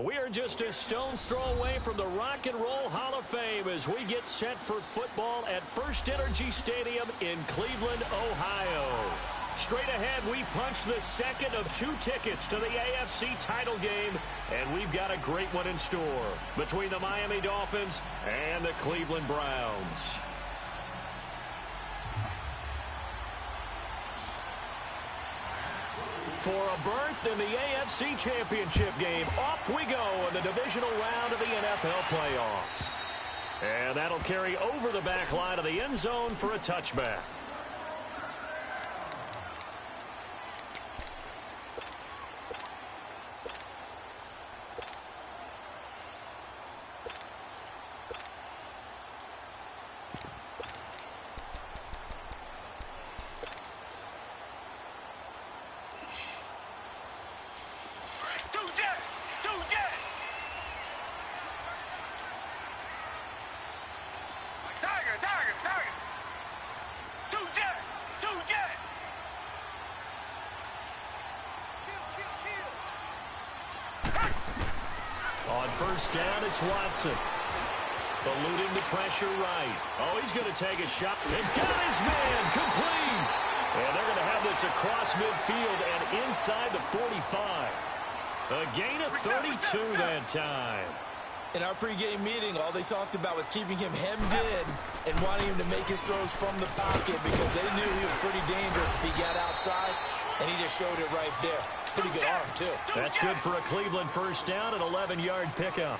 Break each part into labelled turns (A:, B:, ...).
A: We are just a stone's throw away from the Rock and Roll Hall of Fame as we get set for football at First Energy Stadium in Cleveland, Ohio. Straight ahead, we punch the second of 2 tickets to the AFC title game, and we've got a great one in store between the Miami Dolphins and the Cleveland Browns. For a berth in the AFC Championship game, off we go in the divisional round of the NFL playoffs. And that'll carry over the back line of the end zone for a touchback. On first down, it's Watson. Eluding the pressure right. Oh, he's going to take a shot. And got his man complete. And they're going to have this across midfield and inside the 45. A gain of 32 that time.
B: In our pregame meeting, all they talked about was keeping him hemmed in and wanting him to make his throws from the pocket because they knew he was pretty dangerous if he got outside, and he just showed it right there. Pretty good arm, too.
A: That's good for a Cleveland first down, an 11-yard pickup.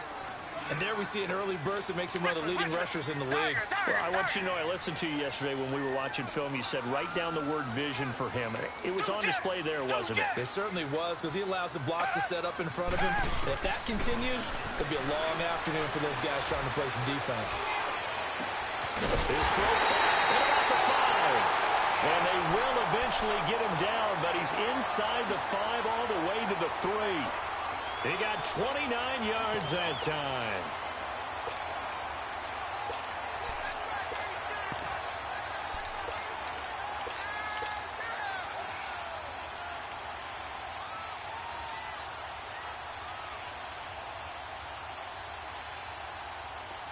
B: And there we see an early burst that makes him one of the leading rushers in the league.
A: Well, I want you to know, I listened to you yesterday when we were watching film. You said write down the word vision for him. It was on display there, wasn't it?
B: It certainly was, because he allows the blocks to set up in front of him. And if that continues, it'll be a long afternoon for those guys trying to play some defense.
A: His throw at about the 5. And they will eventually get him down, but he's inside the 5 all the way to the 3. He got 29 yards that time.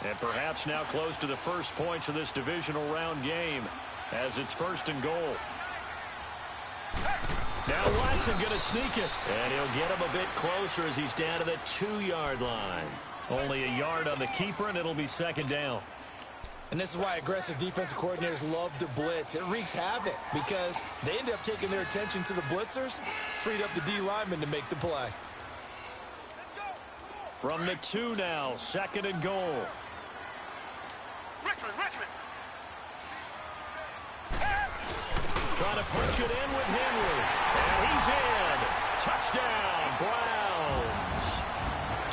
A: And perhaps now close to the first points of this divisional round game as it's 1st and goal. Now Watson going to sneak it. And he'll get him a bit closer as he's down to the 2-yard line. Only a yard on the keeper, and it'll be 2nd down.
B: And this is why aggressive defensive coordinators love to blitz. It wreaks havoc because they end up taking their attention to the blitzers, freed up the D lineman to make the play.
A: From the 2 now, 2nd and goal.
C: Richmond.
A: Trying to punch it in with Henry. And he's in. Touchdown, Browns.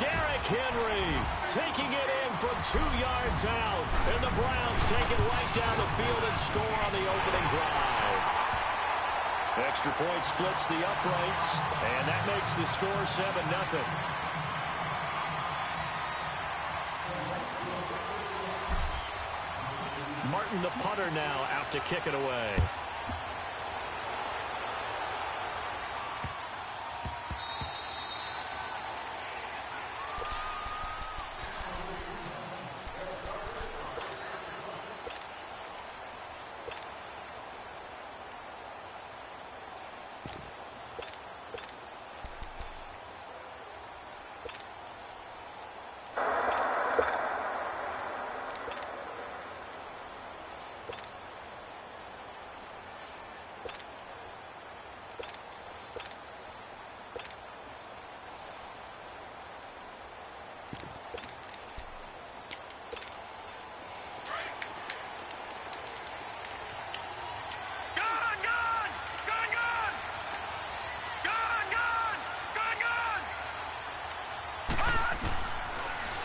A: Derrick Henry taking it in from 2 yards out. And the Browns take it right down the field and score on the opening drive. Extra point splits the uprights. And that makes the score 7-0. Martin, the punter, now out to kick it away.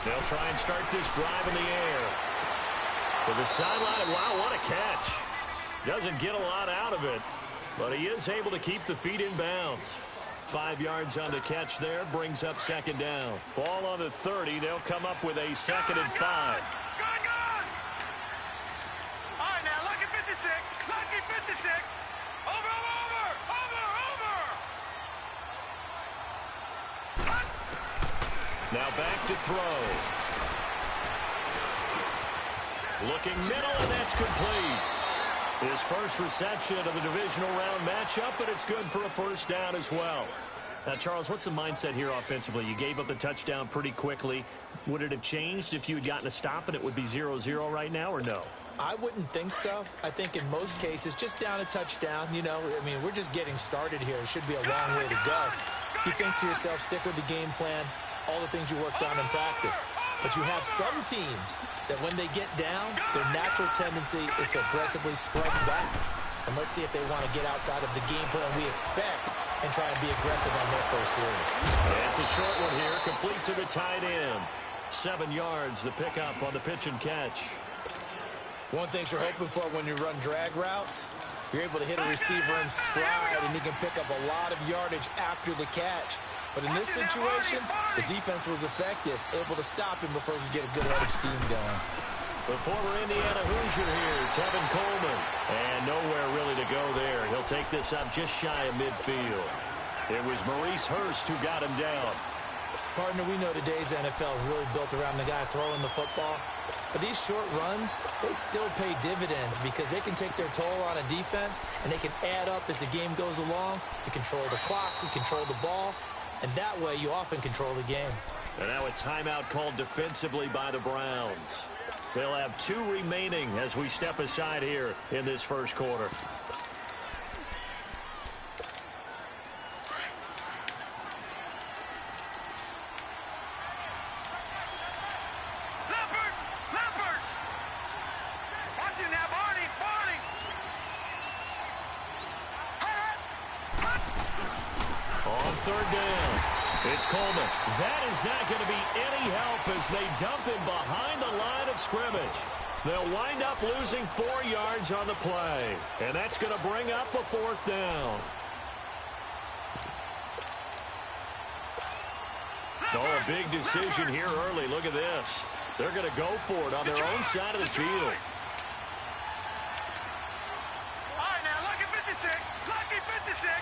A: They'll try and start this drive in the air. To the sideline. Wow, what a catch. Doesn't get a lot out of it, but he is able to keep the feet in bounds. 5 yards on the catch there, brings up 2nd down. Ball on the 30. They'll come up with a 2nd and 5.
C: Gone! All right, now, lucky 56. Lucky 56. Over!
A: Now back to throw. Looking middle, and that's complete. His first reception of the divisional round matchup, but it's good for a first down as well. Now, Charles, what's the mindset here offensively? You gave up the touchdown pretty quickly. Would it have changed if you had gotten a stop and it would be 0-0 right now, or no?
B: I wouldn't think so. I think in most cases, just down a touchdown, you know, I mean, we're just getting started here. It should be a long way to go. You think to yourself, stick with the game plan, all the things you worked on in practice. But you have some teams that when they get down, their natural tendency is to aggressively strike back. And let's see if they want to get outside of the game plan we expect and try and be aggressive on their first series.
A: It's a short one here, complete to the tight end. 7 yards, the pickup on the pitch and catch.
B: One thing you're hoping for when you run drag routes, you're able to hit a receiver in stride, and he can pick up a lot of yardage after the catch. But in this situation, the defense was effective, able to stop him before he could get a good head of steam going.
A: The former Indiana Hoosier here, Tevin Coleman. And nowhere really to go there. He'll take this up just shy of midfield. It was Maurice Hurst who got him down.
B: Partner, we know today's NFL is really built around the guy throwing the football. But these short runs, they still pay dividends because they can take their toll on a defense, and they can add up as the game goes along. You control the clock, you control the ball, and that way you often control the game.
A: And now a timeout called defensively by the Browns. They'll have 2 remaining as we step aside here in this first quarter. Third down. It's Coleman. That is not going to be any help as they dump him behind the line of scrimmage. They'll wind up losing 4 yards on the play. And that's going to bring up a 4th down. Oh, a big decision here early. Look at this. They're going to go for it on their own side of the field.
C: All right, now, lucky 56. Lucky 56.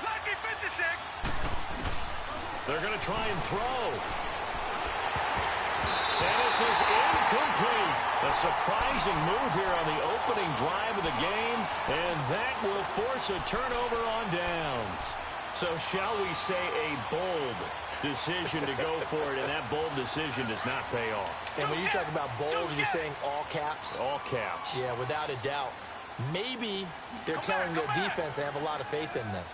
C: Lucky 56.
A: They're going to try and throw. And this is incomplete. A surprising move here on the opening drive of the game, and that will force a turnover on downs. So shall we say a bold decision to go for it, and that bold decision does not pay off.
B: And when you talk about bold, you're saying all caps?
A: All caps.
B: Yeah, without a doubt. Maybe they're telling their defense they have a lot of faith in them.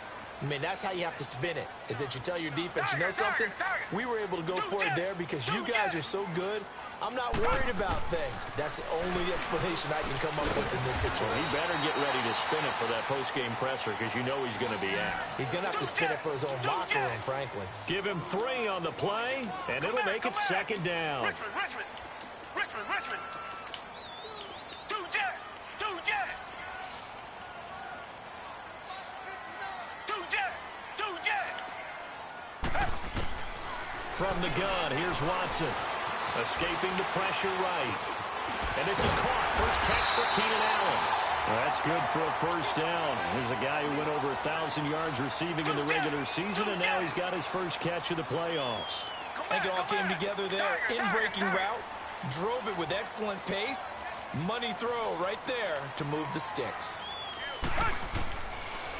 B: I mean, that's how you have to spin it, is that you tell your defense, you know something? We were able to go for it there because you guys are so good. I'm not worried about things. That's the only explanation I can come up with in this situation.
A: Well, he better get ready to spin it for that post-game presser because you know he's going to be out.
B: He's going to have to spin it for his own locker room, frankly.
A: Give him 3 on the play, and it'll make it 2nd down.
C: Richmond.
A: From the gun, here's Watson. Escaping the pressure right. And this is caught. First catch for Keenan Allen. That's good for a first down. Here's a guy who went over 1,000 yards receiving in the regular season, and now he's got his first catch of the playoffs.
B: I think it all came together there. In-breaking route. Drove it with excellent pace. Money throw right there to move the sticks.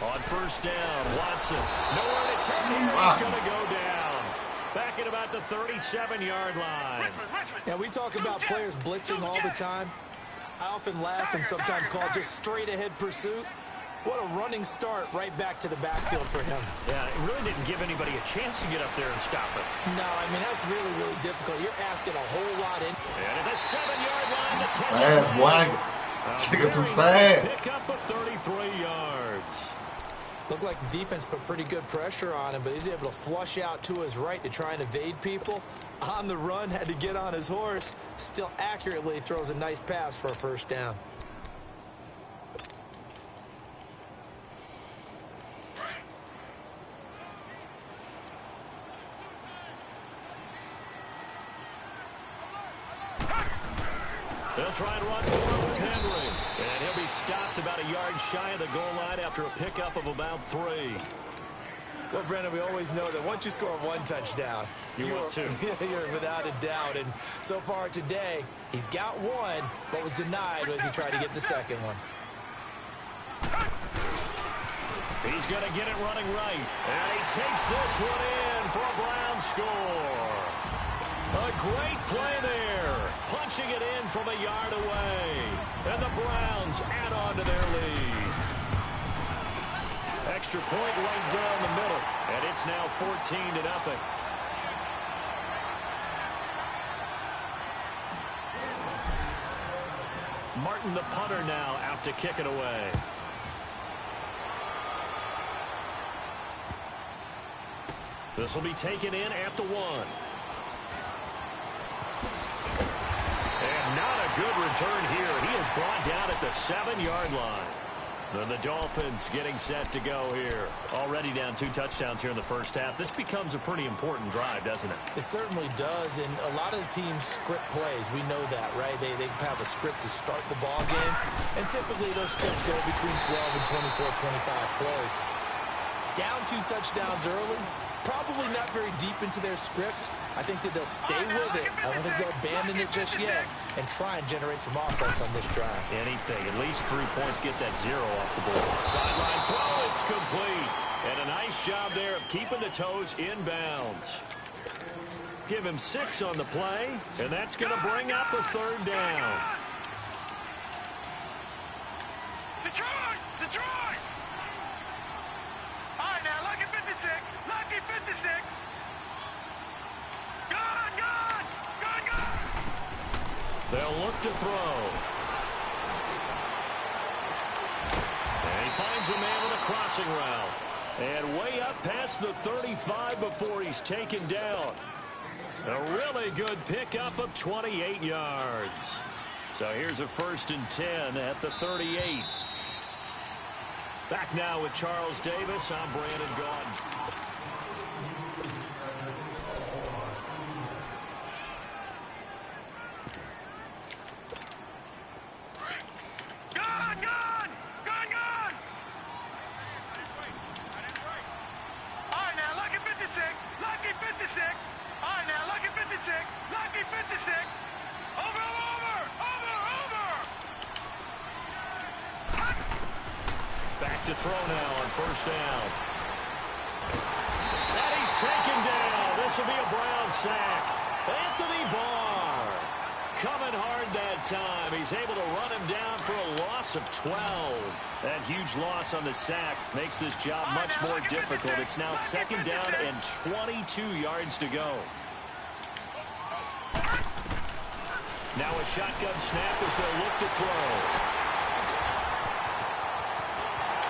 A: On first down, Watson. Nowhere to turn here. He's going to go down. Back at about the 37-yard line.
B: Now, we talk about players blitzing all the time. I often laugh and sometimes call it just straight-ahead pursuit. What a running start right back to the backfield for him.
A: Yeah, it really didn't give anybody a chance to get up there and stop it.
B: No, I mean, that's really, really difficult. You're asking a whole lot in.
A: And at the 7-yard line, the catch
D: fast, boy. Chicken too fast.
A: Pick up of 33 yards.
B: Looked like the defense put pretty good pressure on him, but he's able to flush out to his right to try and evade people. On the run, had to get on his horse. Still accurately throws a nice pass for a first down.
A: They'll try and run forward with Henry. And he'll be stopped about a yard shy of the goal line after a pickup of about 3.
B: Well, Brendan, we always know that once you score one touchdown,
A: you want two.
B: You're without a doubt. And so far today, he's got one, but was denied as he tried to get the second one.
A: He's going to get it running right. And he takes this one in for a Brown score. A great play there. Punching it in from a yard away. And the Browns add on to their lead. Extra point right down the middle. And it's now 14-0. Martin, the punter, now out to kick it away. This will be taken in at the 1. And not a good return here. He is brought down at the 7-yard line. And the Dolphins getting set to go here. Already down 2 touchdowns here in the first half. This becomes a pretty important drive, doesn't it?
B: It certainly does, and a lot of the teams script plays. We know that, right? They have a script to start the ball game, and typically those scripts go between 12 and 24, 25 plays. Down 2 touchdowns early, probably not very deep into their script. I think that they'll stay with it. I don't think they'll abandon it just yet and try and generate some offense on this drive.
A: Anything. At least 3 points, get that 0 off the board. Sideline throw, it's complete. And a nice job there of keeping the toes inbounds. Give him 6 on the play, and that's going to bring up a 3rd down.
C: Detroit! Detroit! All right, now, lucky 56. Lucky 56.
A: They'll look to throw. And he finds a man with a crossing route. And way up past the 35 before he's taken down. A really good pickup of 28 yards. So here's a 1st and 10 at the 38. Back now with Charles Davis. I'm Brandon Gaudin. To throw now on 1st down. And he's taken down. This will be a Brown sack. Anthony Barr coming hard that time. He's able to run him down for a loss of 12. That huge loss on the sack makes this job much more difficult. It's now 2nd down and 22 yards to go. Now a shotgun snap as they'll look to throw.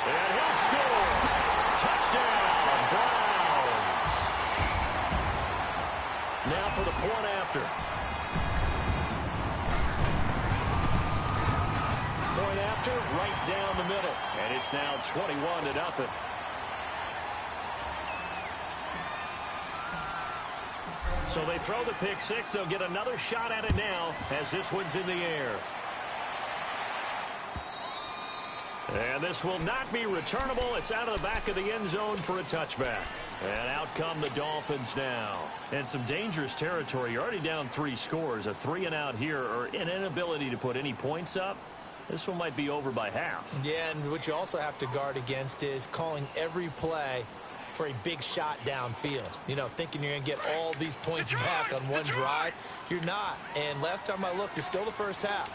A: And he'll score. Touchdown, Browns. Now for the point after. Point after, right down the middle. And it's now 21-0. So they throw the pick 6. They'll get another shot at it now as this one's in the air. And this will not be returnable. It's out of the back of the end zone for a touchback. And out come the Dolphins now. And some dangerous territory. You're already down 3 scores. A 3-and-out here, or an inability to put any points up. This one might be over by half.
B: Yeah, and what you also have to guard against is calling every play for a big shot downfield. You know, thinking you're going to get all these points back on one drive. You're not. And last time I looked, it's still the first half.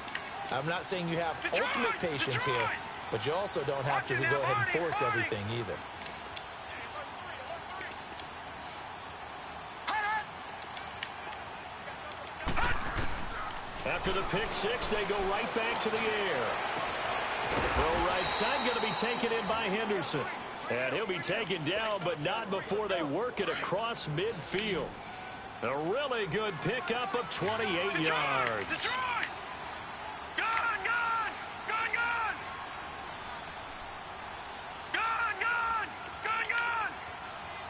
B: I'm not saying you have ultimate patience here, but you also don't have to go ahead and force everything either.
A: After the pick 6, they go right back to the air. Throw right side, going to be taken in by Henderson. And he'll be taken down, but not before they work it across midfield. A really good pickup of 28 yards.
C: Detroit! Gone, gone! Gone, gone! Gone, gone! Gone, gone!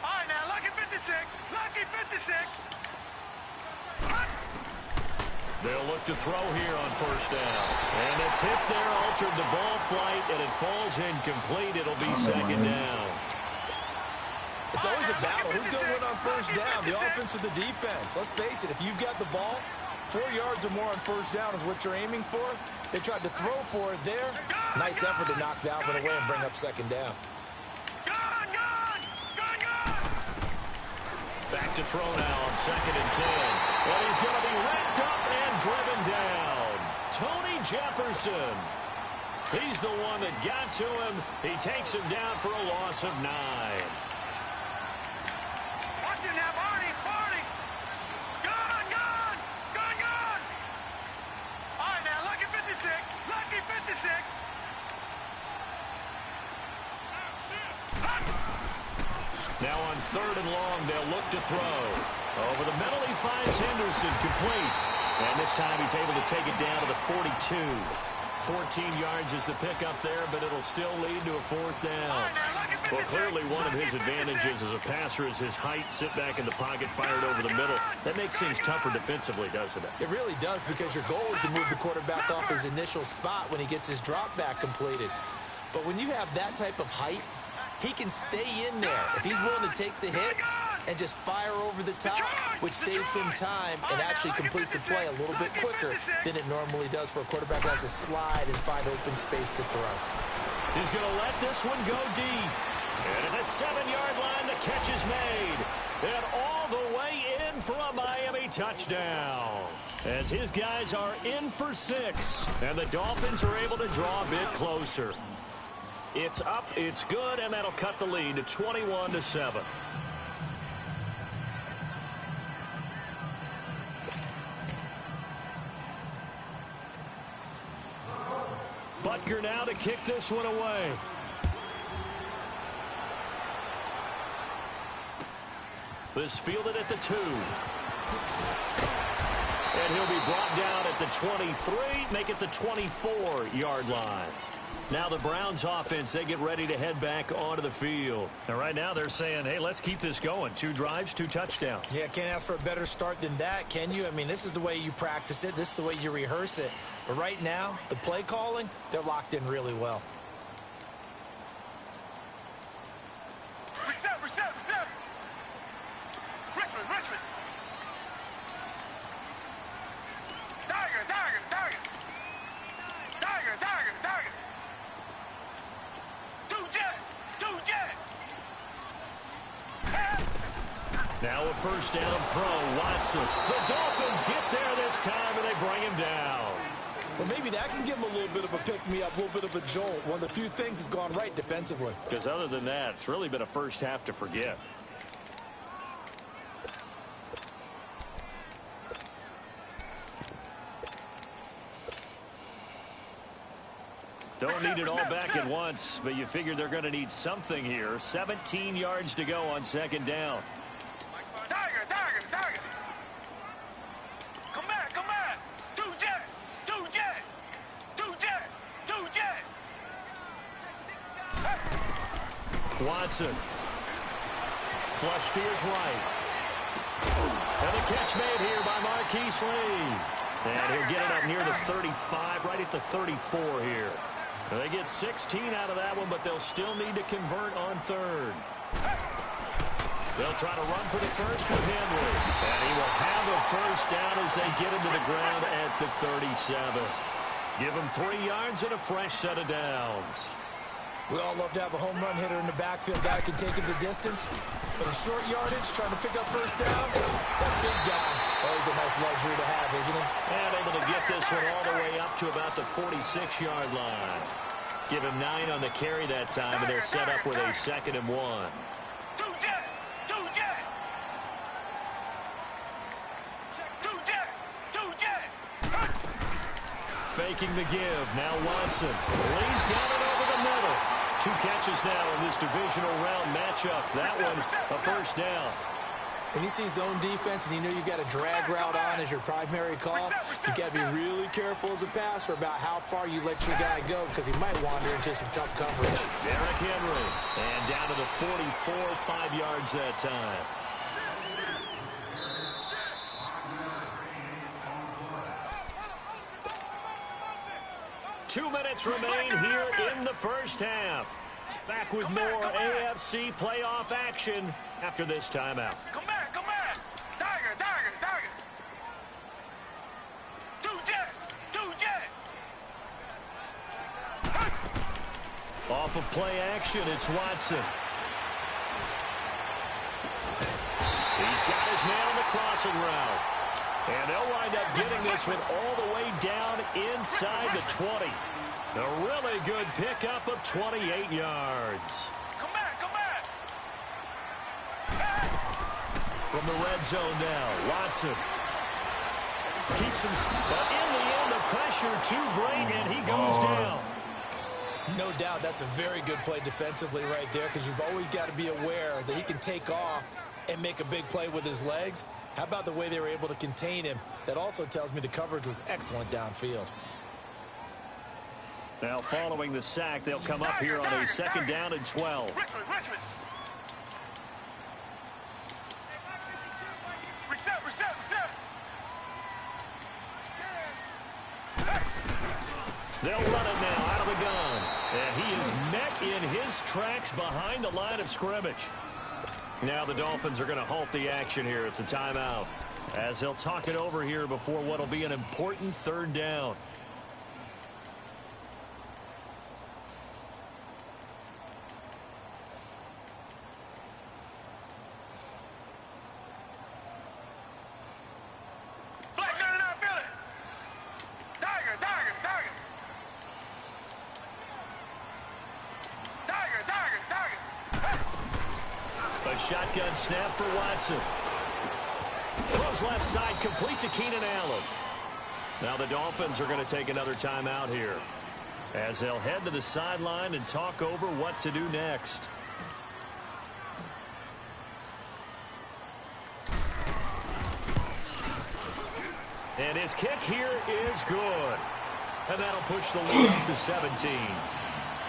C: All right, now, lucky 56. Lucky 56.
A: They'll look to throw here on first down. And a tip there altered the ball flight, and it falls incomplete. It'll be second down.
B: It's always a battle. Who's going to win on first down, the offense or the defense? Let's face it, if you've got the ball, 4 yards or more on first down is what you're aiming for. They tried to throw for it there. Nice effort to knock that one away and bring up second down.
A: Back to throw now on 2nd and 10. And he's going to be wrapped up and driven down. Tony Jefferson. He's the one that got to him. He takes him down for a loss of 9.
C: Watch it now, Barney, Barney. Gun. All right, now, lucky 56. Lucky 56.
A: Now on 3rd and long, they'll look to throw. Over the middle, he finds Henderson complete. And this time he's able to take it down to the 42. 14 yards is the pickup there, but it'll still lead to a 4th down. Well, clearly one of his advantages as a passer is his height, sit back in the pocket, fired over the middle. That makes things tougher defensively, doesn't it?
B: It really does, because your goal is to move the quarterback off his initial spot when he gets his drop back completed. But when you have that type of height, he can stay in there if he's willing to take the hits and just fire over the top, which saves him time and actually completes a play a little bit quicker than it normally does for a quarterback that has to slide and find open space to throw.
A: He's going to let this one go deep. And at the 7-yard line, the catch is made. And all the way in for a Miami touchdown. As his guys are in for 6. And the Dolphins are able to draw a bit closer. It's up, it's good, and that'll cut the lead to 21-7. Butker now to kick this one away. This fielded at the 2. And he'll be brought down at the 23, make it the 24-yard line. Now the Browns offense, they get ready to head back onto the field. And right now they're saying, hey, let's keep this going. 2 drives, 2 touchdowns.
B: Yeah, can't ask for a better start than that, can you? I mean, this is the way you practice it. This is the way you rehearse it. But right now, the play calling, they're locked in really well.
C: Reset. Richmond. Tiger. Two jet.
A: Now a first down throw, Watson. The Dolphins get there this time, and they bring him down.
B: Well, maybe that can give him a little bit of a pick-me-up, a little bit of a jolt. One of the few things that's gone right defensively.
A: Because other than that, it's really been a first half to forget. Don't need it all back at once, but you figure they're going to need something here. 17 yards to go on 2nd down.
C: Tiger. Come back. Two jet.
A: Watson. Flush to his right. And the catch made here by Marquise Lee. And he'll get it up near the 35, right at the 34 here. And they get 16 out of that one, but they'll still need to convert on 3rd. They'll try to run for the first with Henry. And he will have a first down as they get him to the ground at the 37. Give him 3 yards and a fresh set of downs.
B: We all love to have a home run hitter in the backfield. Guy can take it the distance. But in short yardage, trying to pick up first downs, that big guy, always a nice luxury to have, isn't it?
A: And able to get this one all the way up to about the 46-yard line. Give him 9 on the carry that time, and they're set up with a 2nd and 1.
C: Two jet.
A: Faking the give. Now Watson. Lee's got it over the middle. 2 catches now in this divisional round matchup. That one, a first down.
B: When you see zone defense and you know you've got a drag route on as your primary call, you got to be really careful as a passer about how far you let your guy go, because he might wander into some tough coverage.
A: Derrick Henry. And down to the 44, 5 yards that time. 2 minutes remain here in the first half. Back with more AFC playoff action after this timeout.
C: Come back, come back. Tiger, Tiger, Tiger. Two jet.
A: Off of play action, it's Watson. He's got his man on the crossing route. And they'll wind up getting this one all the way down inside the 20. A really good pickup of 28 yards.
C: Come back, come back.
A: From the red zone now, Watson. Keeps him, but in the end, the pressure too great, and he goes down.
B: No doubt that's a very good play defensively right there, because you've always got to be aware that he can take off and make a big play with his legs. How about the way they were able to contain him? That also tells me the coverage was excellent downfield.
A: Now following the sack, they'll come up here on a 2nd down and 12.
C: Richmond. Reset.
A: They'll run it now out of the gun. And he is met in his tracks behind the line of scrimmage. Now the Dolphins are going to halt the action here. It's a timeout, as they'll talk it over here before what will be an important 3rd down. Shotgun snap for Watson. Throws left side, complete to Keenan Allen. Now the Dolphins are going to take another timeout here, as they'll head to the sideline and talk over what to do next. And his kick here is good. And that'll push the lead up to 17.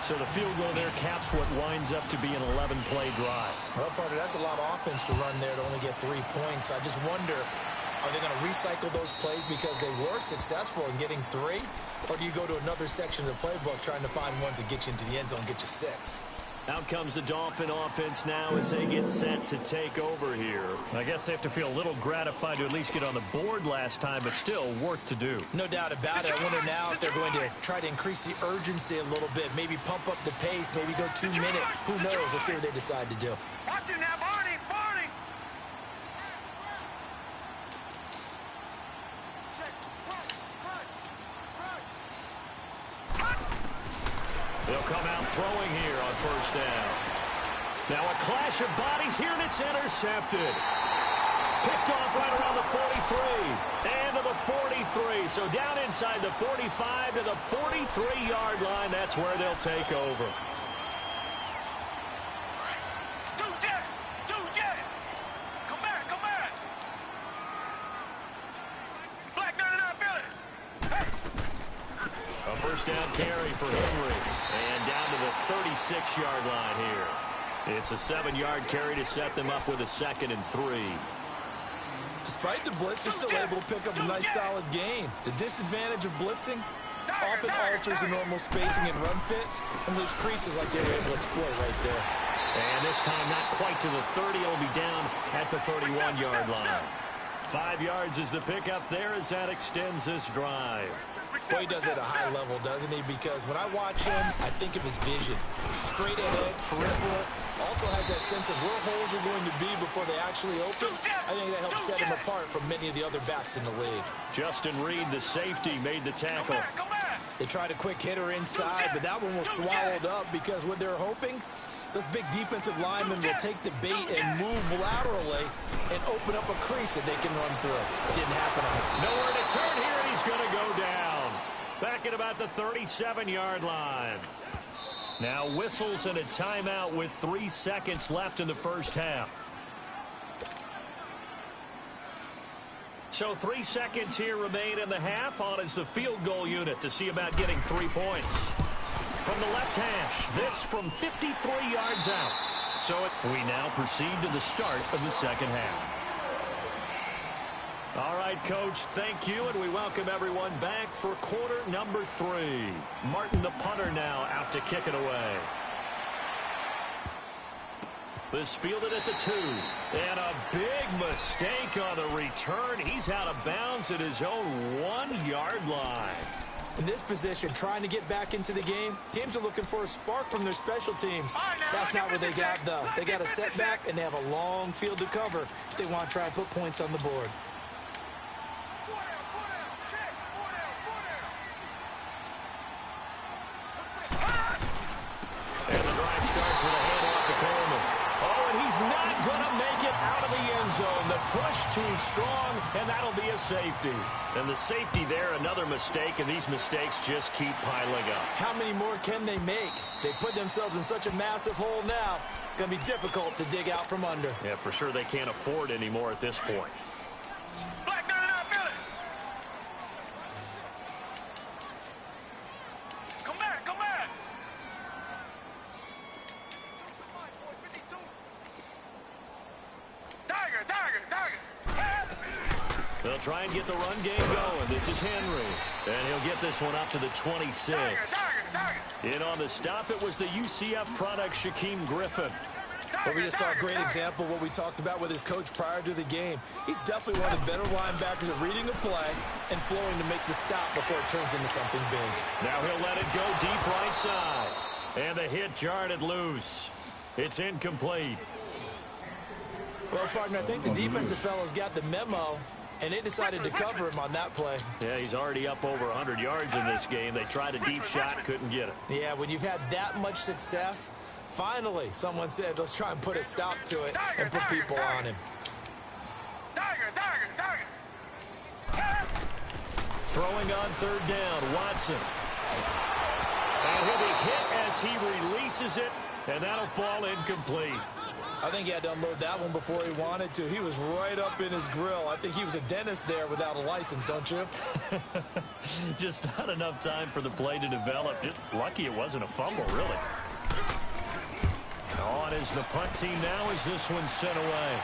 A: So the field goal there caps what winds up to be an 11-play drive.
B: Well, partner, that's a lot of offense to run there to only get 3 points. I just wonder, are they going to recycle those plays because they were successful in getting 3? Or do you go to another section of the playbook trying to find ones that get you into the end zone and get you 6?
A: Out comes the Dolphin offense now as they get set to take over here. I guess they have to feel a little gratified to at least get on the board last time, but still work to do.
B: No doubt about it. I wonder now if they're going to try to increase the urgency a little bit, maybe pump up the pace, maybe go 2 minute. Who knows? Let's see what they decide to do.
C: Watch it now, Barney.
A: They'll come out throwing here on 1st down. Now a clash of bodies here, and it's intercepted. Picked off right around the 43 and to the 43. So down inside the 45 to the 43-yard line. That's where they'll take over.
C: Come back. Black 99 Billy.
A: A 1st down carry for Henry. And down to the 36-yard line here. It's a 7-yard carry to set them up with a 2nd and 3.
B: Despite the blitz, they're still able to pick up a nice solid gain. The disadvantage of blitzing often alters the normal spacing and run fits and leaves creases like they were able to exploit right there.
A: And this time not quite to the 30. It'll be down at the 31-yard line. 5 yards is the pickup there as that extends this drive.
B: Boy, he does it at a high level, doesn't he? Because when I watch him, I think of his vision. Straight ahead, peripheral. Also has that sense of where holes are going to be before they actually open. I think that helps set him apart from many of the other backs in the league.
A: Justin Reed, the safety, made the tackle.
B: They tried a quick hitter inside, but that one was swallowed up because what they're hoping, those big defensive linemen will take the bait and move laterally and open up a crease that they can run through. Didn't happen on it.
A: Nowhere to turn here, and he's going to go down. Back at about the 37-yard line. Now whistles and a timeout with 3 seconds left in the first half. So 3 seconds here remain in the half. On is the field goal unit to see about getting 3 points. From the left hash, this from 53 yards out. So we now proceed to the start of the second half. All right, Coach, thank you, and we welcome everyone back for quarter number 3. Martin, the punter, now out to kick it away. This fielded at the 2. And a big mistake on the return. He's out of bounds at his own 1-yard line.
B: In this position, trying to get back into the game, teams are looking for a spark from their special teams. That's not what they got, though. They got a setback, and they have a long field to cover if they want to try and put points on the board.
A: And the drive starts with a handoff to Coleman. Oh, and he's not going to make it out of the end zone. The push too strong, and that'll be a safety. And the safety there, another mistake, and these mistakes just keep piling up.
B: How many more can they make? They put themselves in such a massive hole now. Going to be difficult to dig out from under.
A: Yeah, for sure they can't afford any more at this point.
C: Black 99, Billy. Come back, come back. Tiger, tiger, tiger.
A: They'll try and get the run game going. This is Henry. And he'll get this one up to the 26.
C: Tiger, tiger, tiger.
A: In on the stop, it was the UCF product, Shaquem Griffin.
B: But we just saw a great example of what we talked about with his coach prior to the game. He's definitely one of the better linebackers at reading a play and flowing to make the stop before it turns into something big.
A: Now he'll let it go deep right side. And the hit jarred it loose. It's incomplete.
B: Well, partner, I think the defensive fellows got the memo, and they decided to cover him on that play.
A: Yeah, he's already up over 100 yards in this game. They tried a deep shot, couldn't get it.
B: Yeah, when you've had that much success, finally someone said, let's try and put a stop to it and put people on him.
C: Tiger, tiger, tiger.
A: Throwing on third down, Watson. And he'll be hit as he releases it, and that'll fall incomplete.
B: I think he had to unload that one before he wanted to. He was right up in his grill. I think he was a dentist there without a license, don't you?
A: Just not enough time for the play to develop. Just lucky it wasn't a fumble, really. On is the punt team now as this one's sent away.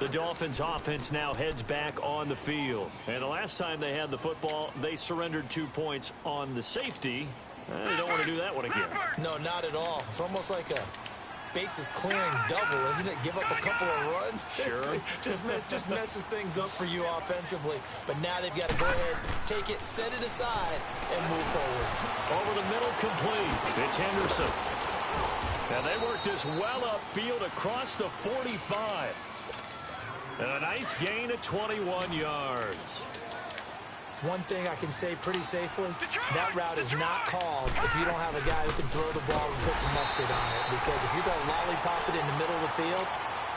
A: The Dolphins offense now heads back on the field. And the last time they had the football, they surrendered 2 points on the safety. They don't want to do that one again.
B: No, not at all. It's almost like a bases clearing double, isn't it? Give up a couple of runs.
A: Sure.
B: just messes things up for you offensively. But now they've got to go ahead, take it, set it aside, and move forward.
A: Over the middle, complete. It's Henderson. And they work this well upfield across the 45. And a nice gain of 21 yards.
B: One thing I can say pretty safely, that route is not called if you don't have a guy who can throw the ball and put some mustard on it. Because if you go lollipop it in the middle of the field,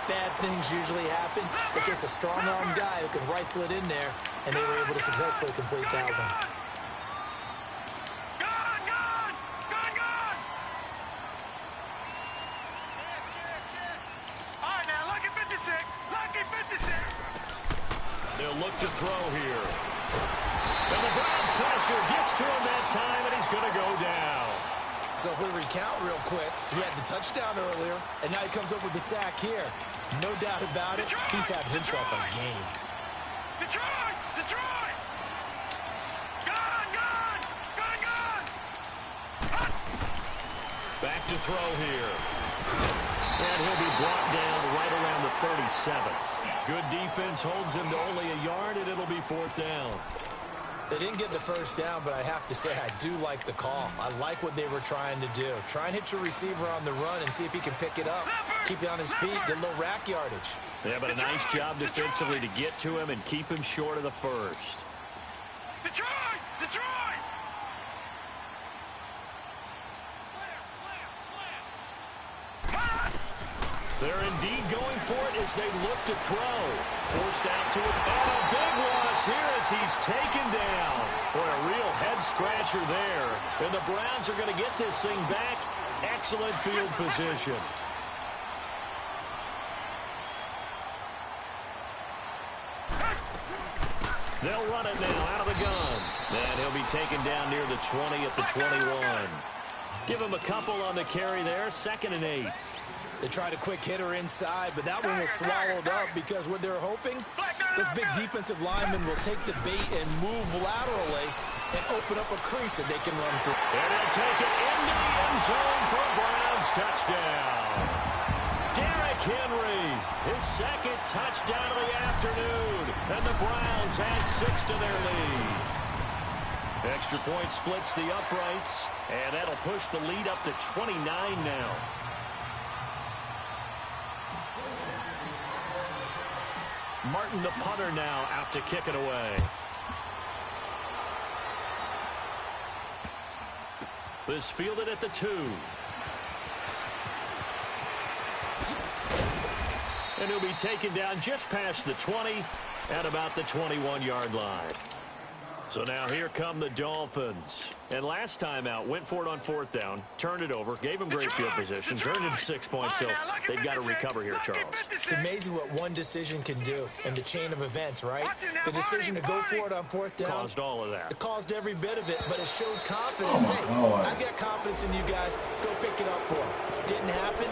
B: bad things usually happen. It takes a strong-arm guy who can rifle it in there, and they were able to successfully complete that one.
C: All right, now, lucky 56. Lucky 56.
A: They'll look to throw here. And the Browns pressure gets to him that time, and he's going to go down.
B: So if we recount real quick, he had the touchdown earlier, and now he comes up with the sack here. No doubt about it, he's having himself a game.
C: Detroit! Detroit! Gun! Gun! Gun! Gun!
A: Back to throw here. And he'll be brought down right around the 37. Good defense holds him to only a yard, and it'll be 4th down.
B: They didn't get the first down, but I have to say I do like the call. I like what they were trying to do. Try and hit your receiver on the run and see if he can pick it up. Keep it on his feet, get a little rack yardage.
A: Yeah, but a nice job defensively to get to him and keep him short of the first.
C: Detroit! Detroit!
A: They're indeed going for it as they look to throw. Forced out to it. And a big loss here as he's taken down. Boy, a real head-scratcher there. And the Browns are going to get this thing back. Excellent field position. They'll run it now out of the gun. And he'll be taken down near the 20 at the 21. Give him a couple on the carry there. 2nd and 8.
B: They tried a quick hitter inside, but that one was swallowed up because what they're hoping, this big defensive lineman will take the bait and move laterally and open up a crease that they can run through.
A: And they'll take it into the end zone for a Browns touchdown. Derrick Henry, his second touchdown of the afternoon, and the Browns add 6 to their lead. Extra point splits the uprights, and that'll push the lead up to 29 now. Martin, the punter, now out to kick it away. This fielded at the 2. And he'll be taken down just past the 20 at about the 21-yard line. So now here come the Dolphins. And last time out, went for it on 4th down, turned it over, gave them great field position, turned it to 6 points, so they've got to recover here, Charles.
B: It's amazing what one decision can do in the chain of events, right? The decision to go for it on 4th down
A: caused all of that.
B: It caused every bit of it, but it showed confidence. Hey, I've got confidence in you guys. Go pick it up for them. Didn't happen.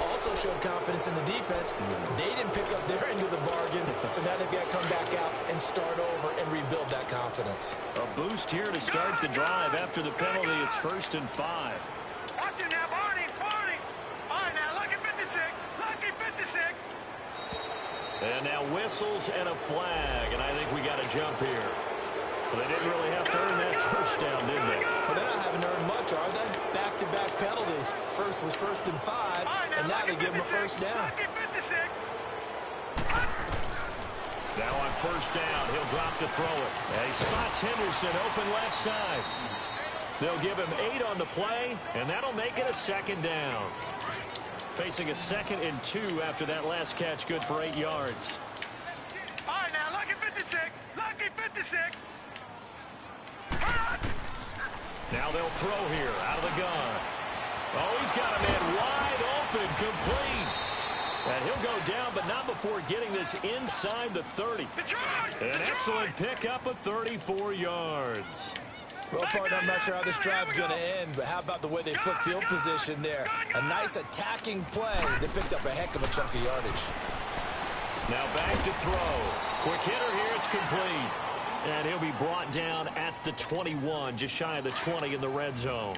B: Also showed confidence in the defense. They didn't pick up their end of the bargain, so now they've got to come back out and start over and rebuild that confidence.
A: A boost here to start the drive after the penalty. It's 1st and 5.
C: Watch it now, Barney. All right, now, lucky 56. Lucky 56.
A: And now whistles and a flag, and I think we got a jump here. But they didn't really have to earn that 1st down, did they?
B: Well, they haven't earned much, are they? Back-to-back penalties. First was 1st and 5, and now they give them a 1st down.
A: Now on 1st down, he'll drop to throw it. And he spots Henderson open left side. They'll give him 8 on the play, and that'll make it a 2nd down. Facing a 2nd and 2 after that last catch, good for 8 yards.
C: All right, now, lucky 56. Lucky 56.
A: Now they'll throw here out of the gun. Oh, he's got a man wide open, complete. And he'll go down, but not before getting this inside the 30. An excellent pickup of 34 yards.
B: Well, partner, I'm not sure how this drive's going to end, but how about the way they flip field position there? A nice attacking play. They picked up a heck of a chunk of yardage.
A: Now back to throw. Quick hitter here, it's complete. And he'll be brought down at the 21, just shy of the 20 in the red zone.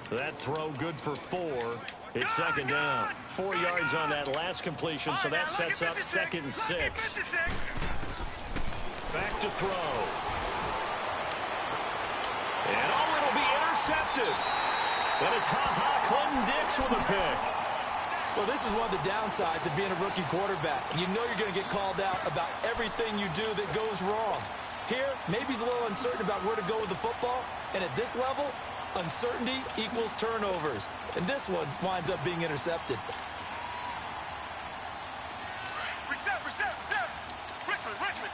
A: That throw good for 4. It's 2nd down. 4 yards on that last completion, so that sets up 2nd and 6. Back to throw. And oh, it'll be intercepted. And it's Clinton Dix with a pick.
B: Well, this is one of the downsides of being a rookie quarterback. You know you're going to get called out about everything you do that goes wrong. Here, maybe he's a little uncertain about where to go with the football, and at this level, uncertainty equals turnovers. And this one winds up being intercepted.
C: Reset. Richmond.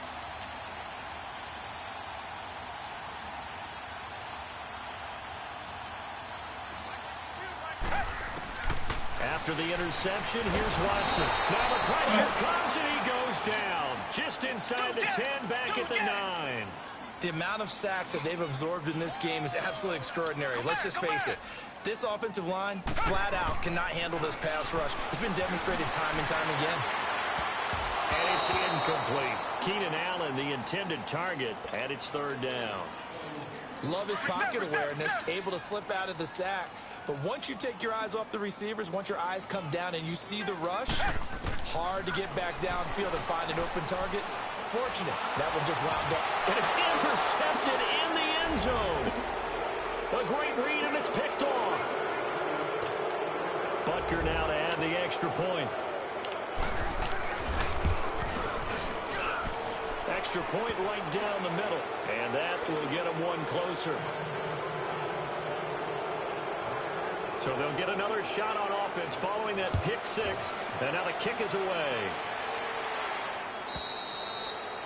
A: After the interception, here's Watson. Now the pressure comes and he goes down. Just inside the 10, back at the 9.
B: The amount of sacks that they've absorbed in this game is absolutely extraordinary. Let's just face it. This offensive line, flat out, cannot handle this pass rush. It's been demonstrated time and time again.
A: And it's incomplete. Keenan Allen, the intended target, and it's 3rd down.
B: Love his pocket awareness, able to slip out of the sack. But once you take your eyes off the receivers, once your eyes come down and you see the rush, hard to get back downfield and find an open target. Fortunate, that one just wound up.
A: And it's intercepted in the end zone. A great read, and it's picked off. Butker now to add the extra point. Extra point right down the middle. And that will get them one closer. So they'll get another shot on offense following that pick 6. And now the kick is away.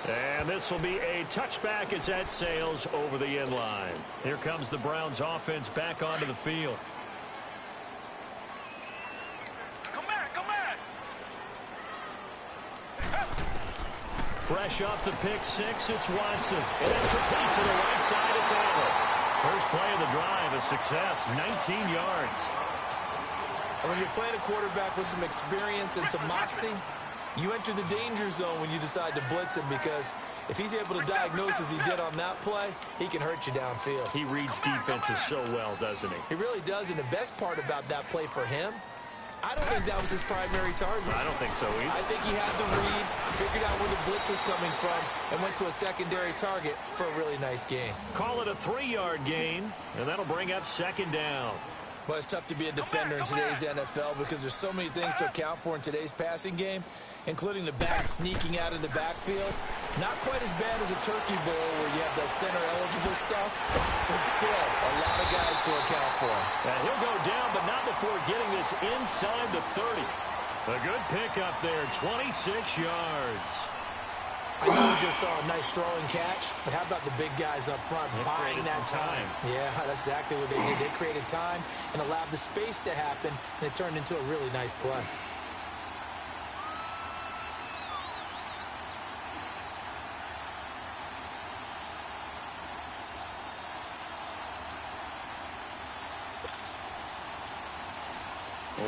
A: And this will be a touchback as that sails over the end line. Here comes the Browns offense back onto the field.
C: Come back.
A: Fresh off the pick 6, it's Watson. And it's complete to the right side, it's Allen. First play of the drive, a success, 19 yards.
B: And when you're playing a quarterback with some experience and some moxie, you enter the danger zone when you decide to blitz him, because if he's able to diagnose as he did on that play, he can hurt you downfield.
A: He reads defenses so well, doesn't he?
B: He really does, and the best part about that play for him, I don't think that was his primary target.
A: I don't think so either.
B: I think he had the read, figured out where the blitz was coming from, and went to a secondary target for a really nice gain.
A: Call it a 3-yard gain, and that'll bring up second down.
B: Well, it's tough to be a defender in today's NFL because there's so many things to account for in today's passing game, including the back sneaking out of the backfield. Not quite as bad as a turkey bowl where you have the center-eligible stuff, but still a lot of guys to account for.
A: And he'll go down, but not before getting this inside the 30. A good pickup there, 26 yards.
B: I know we just saw a nice throwing catch, but how about the big guys up front buying that time? Yeah, that's exactly what they did. They created time and allowed the space to happen, and it turned into a really nice play.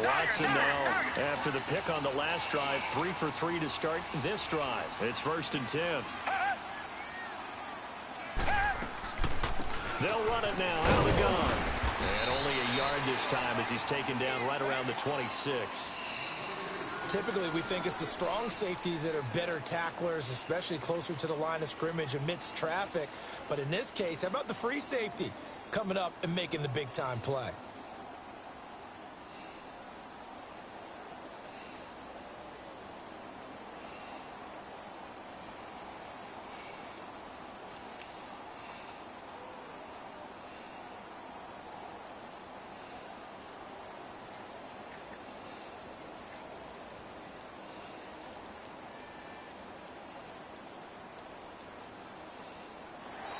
A: Watson now, after the pick on the last drive, 3 for 3 to start this drive. It's 1st and 10. They'll run it now out of the gun. And only a yard this time as he's taken down right around the 26.
B: Typically, we think it's the strong safeties that are better tacklers, especially closer to the line of scrimmage amidst traffic. But in this case, how about the free safety coming up and making the big-time play?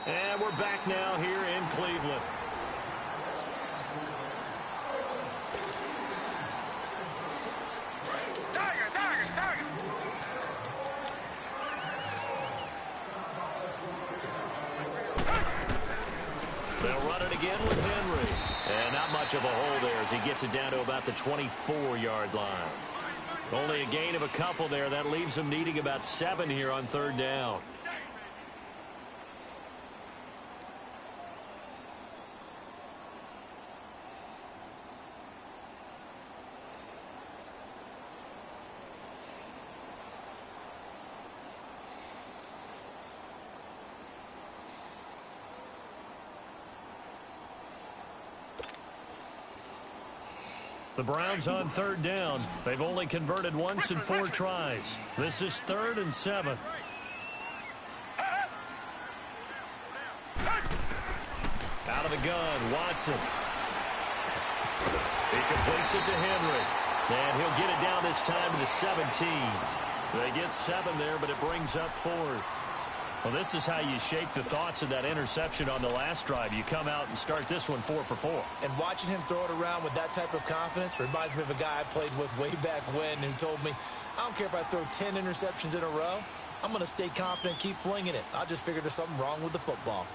A: And we're back now here in Cleveland.
C: Tiger.
A: They'll run it again with Henry. And not much of a hole there as he gets it down to about the 24-yard line. Only a gain of a couple there. That leaves him needing about 7 here on 3rd down. The Browns on 3rd down. They've only converted once in 4 tries. This is 3rd and 7. Out of the gun, Watson. He completes it to Henry. And he'll get it down this time to the 17. They get 7 there, but it brings up 4th. Well, this is how you shake the thoughts of that interception on the last drive. You come out and start this one 4 for 4.
B: And watching him throw it around with that type of confidence reminds me of a guy I played with way back when who told me, I don't care if I throw 10 interceptions in a row. I'm going to stay confident, keep flinging it. I just figured there's something wrong with the football.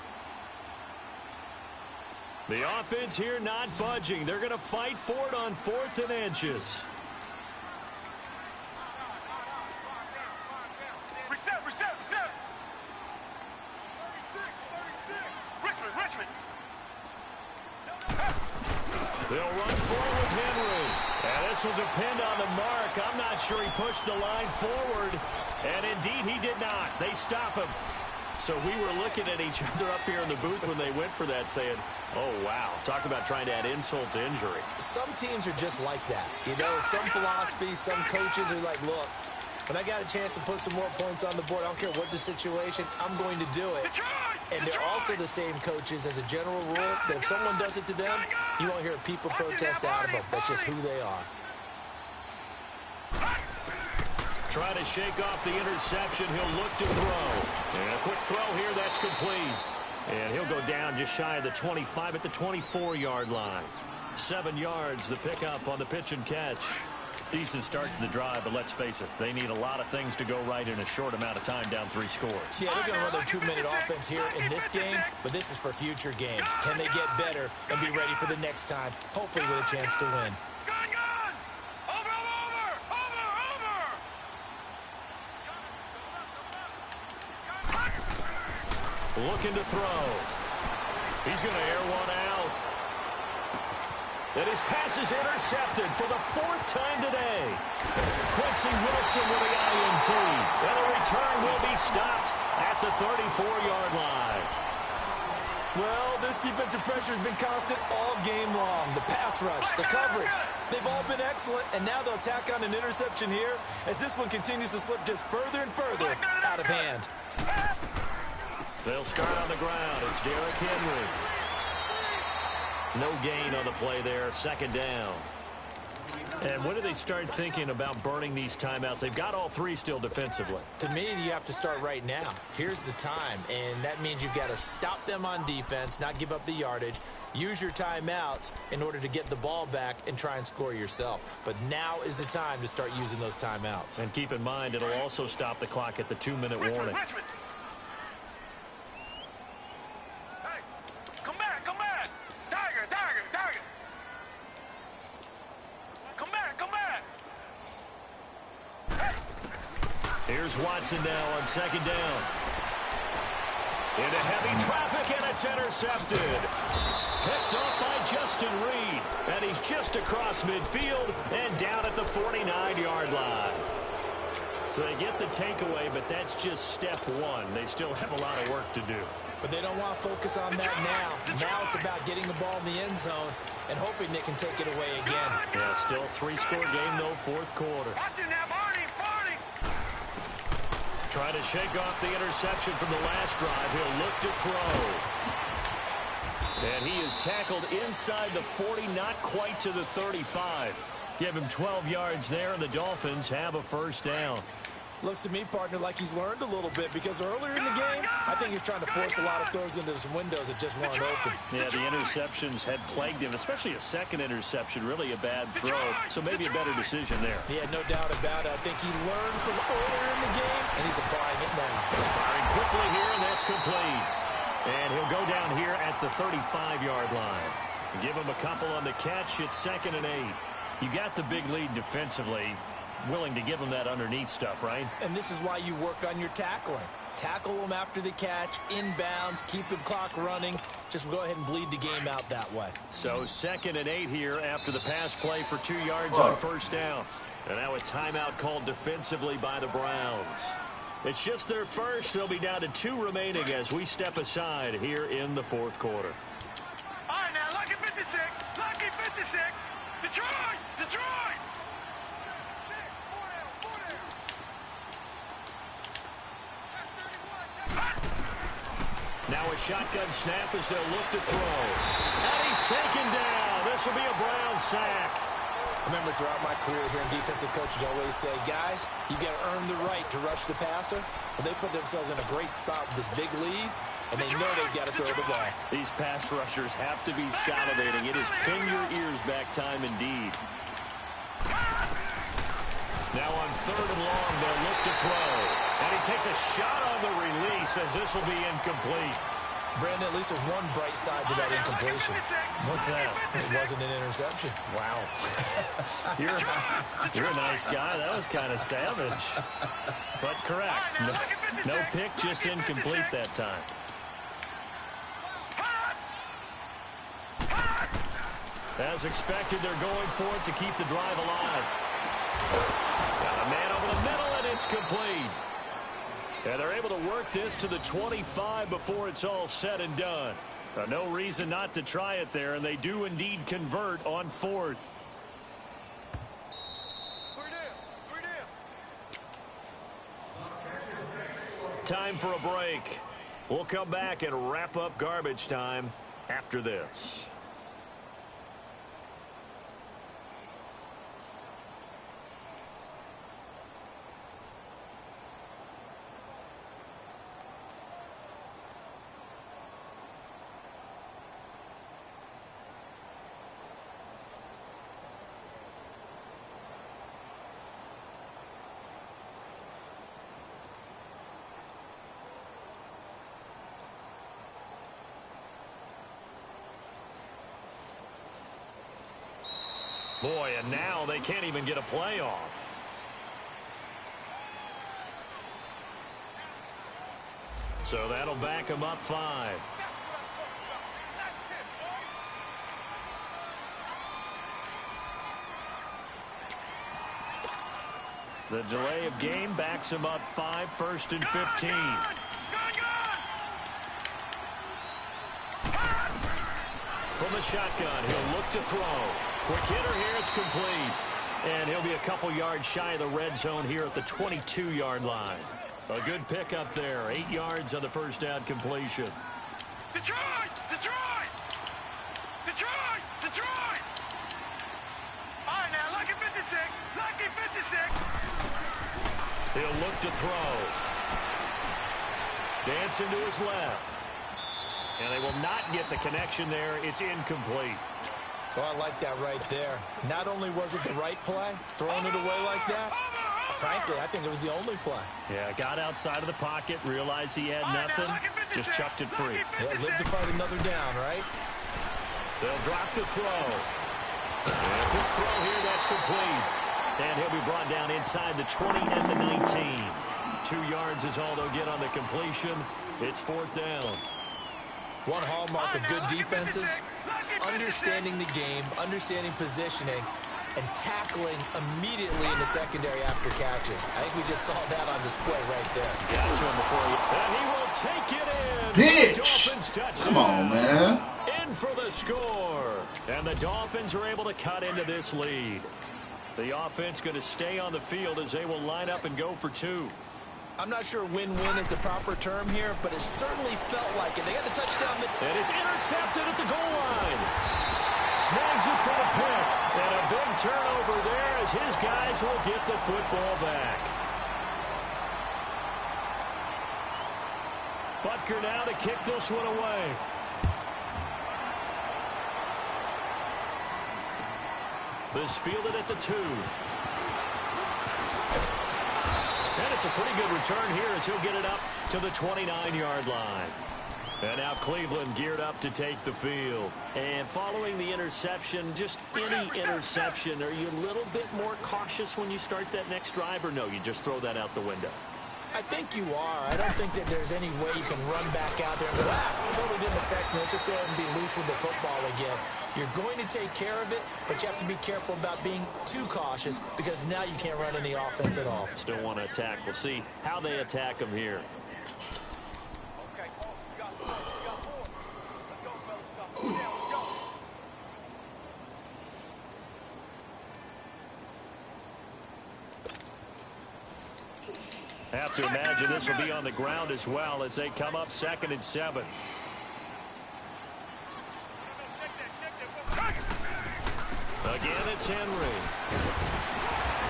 A: The offense here not budging. They're going to fight for it on 4th and inches.
C: Reset. Richmond.
A: They'll run forward with Henry. And this will depend on the mark. I'm not sure he pushed the line forward. And indeed, he did not. They stop him. So we were looking at each other up here in the booth when they went for that, saying, oh, wow. Talk about trying to add insult to injury.
B: Some teams are just like that. You know, some philosophies, some coaches are like, look, when I got a chance to put some more points on the board, I don't care what the situation, I'm going to do it. And they're also the same coaches as a general rule that if someone does it to them, you won't hear people protest out of them. That's just who they are.
A: Try to shake off the interception. He'll look to throw. And a quick throw here. That's complete. And he'll go down just shy of the 25 at the 24-yard line. 7 yards, the pickup on the pitch and catch. Decent start to the drive, but let's face it, they need a lot of things to go right in a short amount of time down 3 scores.
B: Yeah, they're going to run their 2-minute offense here in this game, but this is for future games. Can they get better and be ready for the next time, hopefully with a chance to win?
C: Gun!
A: looking to throw. He's going to air one out. And his pass is intercepted for the 4th time today. Quincy Wilson with the INT. And the return will be stopped at the 34-yard line.
B: Well, this defensive pressure has been constant all game long. The pass rush, the coverage, they've all been excellent, and now they'll tack on an interception here as this one continues to slip just further and further out of hand.
A: They'll start on the ground. It's Derrick Henry. No gain on the play there, 2nd down. And when do they start thinking about burning these timeouts? They've got all 3 still defensively.
B: To me, you have to start right now. Here's the time, and that means you've got to stop them on defense, not give up the yardage, use your timeouts in order to get the ball back and try and score yourself. But now is the time to start using those timeouts.
A: And keep in mind, it'll also stop the clock at the 2-minute warning.
C: Richmond. Hey, come back, come back. Tiger, Tiger, Tiger. Come back, come back.
A: Here's Watson now on 2nd down. Into heavy traffic, and it's intercepted. Picked up by Justin Reed. And he's just across midfield and down at the 49-yard line. So they get the takeaway, but that's just step 1. They still have a lot of work to do.
B: But they don't want to focus on that now. Now it's about getting the ball in the end zone and hoping they can take it away again.
A: Yeah, still 3-score game, though, 4th quarter.
C: Watch it now, Barney, Barney.
A: Trying to shake off the interception from the last drive. He'll look to throw. And he is tackled inside the 40, not quite to the 35. Give him 12 yards there, and the Dolphins have a 1st down.
B: Looks to me, partner, like he's learned a little bit because earlier in the game, I think he's trying to force a lot of throws into some windows that just weren't open.
A: Yeah, the interceptions had plagued him, especially a 2nd interception, really a bad throw. So maybe a better decision there.
B: Yeah, no doubt about it. I think he learned from earlier in the game, and he's applying it now.
A: Firing quickly here, and that's complete. And he'll go down here at the 35-yard line. Give him a couple on the catch. It's 2nd and 8. You got the big lead defensively. Willing to give them that underneath stuff, right?
B: And this is why you work on your tackling. Tackle them after the catch, inbounds, keep the clock running. Just go ahead and bleed the game out that way.
A: So 2nd and 8 here after the pass play for 2 yards on 1st down. And now a timeout called defensively by the Browns. It's just their first. They'll be down to 2 remaining as we step aside here in the 4th quarter.
C: All right, now, lucky 56. Lucky 56. Detroit! Detroit!
A: Now a shotgun snap as they'll look to throw. And he's taken down. This will be a Brown sack.
B: I remember throughout my career here in defensive coaches always say, guys, you got to earn the right to rush the passer. And they put themselves in a great spot with this big lead, and they know they've got to throw the ball.
A: These pass rushers have to be salivating. It is pin your ears back time indeed. Now on 3rd and long, they'll look to throw. And he takes a shot on the release as this will be incomplete.
B: Brandon, at least there's one bright side to that incompletion.
A: What's that?
B: It wasn't an interception.
A: Wow. You're a nice guy. That was kind of savage. But correct. No pick, just incomplete that time. As expected, they're going for it to keep the drive alive. Got a man over the middle, and it's complete. And they're able to work this to the 25 before it's all said and done. No reason not to try it there, and they do indeed convert on 4th. Time for a break. We'll come back and wrap up garbage time after this. Boy, and now they can't even get a playoff. So that'll back him up 5. The delay of game backs him up 5, 1st and 15. From the shotgun, he'll look to throw. Quick hitter here, it's complete. And he'll be a couple yards shy of the red zone here at the 22-yard line. A good pickup there, 8 yards on the first down completion.
C: Detroit! Detroit! Detroit! Detroit! All right, now, lucky 56. Lucky 56.
A: He'll look to throw. Dancing to his left. And they will not get the connection there. It's incomplete.
B: Oh, I like that right there. Not only was it the right play, throwing it away like that, frankly, I think it was the only play.
A: Yeah, got outside of the pocket, realized he had nothing, just chucked it free.
B: Yeah, lived to fight another down, right?
A: They'll drop the throw. And a quick throw here, that's complete. And he'll be brought down inside the 20 and the 19. 2 yards is all they'll get on the completion. It's 4th down.
B: One hallmark of good defenses is understanding the game, understanding positioning, and tackling immediately in the secondary after catches. I think we just saw that on display right there.
A: Got to him before he... And he will take it in.
D: Bitch!
A: Dolphins touchdown.
D: Come on, man.
A: In for the score. And the Dolphins are able to cut into this lead. The offense going to stay on the field as they will line up and go for 2.
B: I'm not sure win-win is the proper term here, but it certainly felt like it. They got the touchdown.
A: And it's intercepted at the goal line. Snags it for the pick. And a big turnover there as his guys will get the football back. Butker now to kick this one away. This fielded at the 2. And it's a pretty good return here as he'll get it up to the 29-yard line. And now Cleveland geared up to take the field. And following the interception, just any interception, are you a little bit more cautious when you start that next drive, or no, you just throw that out the window?
B: I think you are. I don't think that there's any way you can run back out there and go, totally didn't affect me. Let's just go ahead and be loose with the football again. You're going to take care of it, but you have to be careful about being too cautious because now you can't run any offense at all.
A: Still want to attack. We'll see how they attack them here.
C: Okay, we got 4. Let's go, fellas. We got 4 down. Let's go.
A: Have to imagine this will be on the ground as well as they come up 2nd and 7. Again, it's Henry.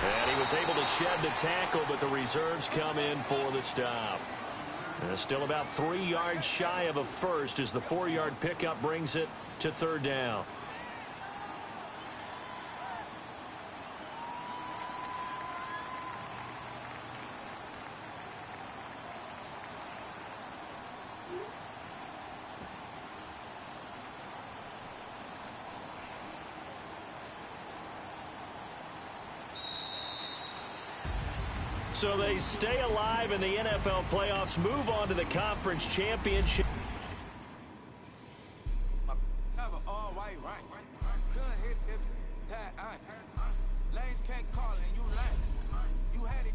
A: And he was able to shed the tackle, but the reserves come in for the stop. And still about 3 yards shy of a first as the 4-yard pickup brings it to 3rd down. So they stay alive in the NFL playoffs, move on to the conference championship.
E: Lanes can't call it, you lame. You had it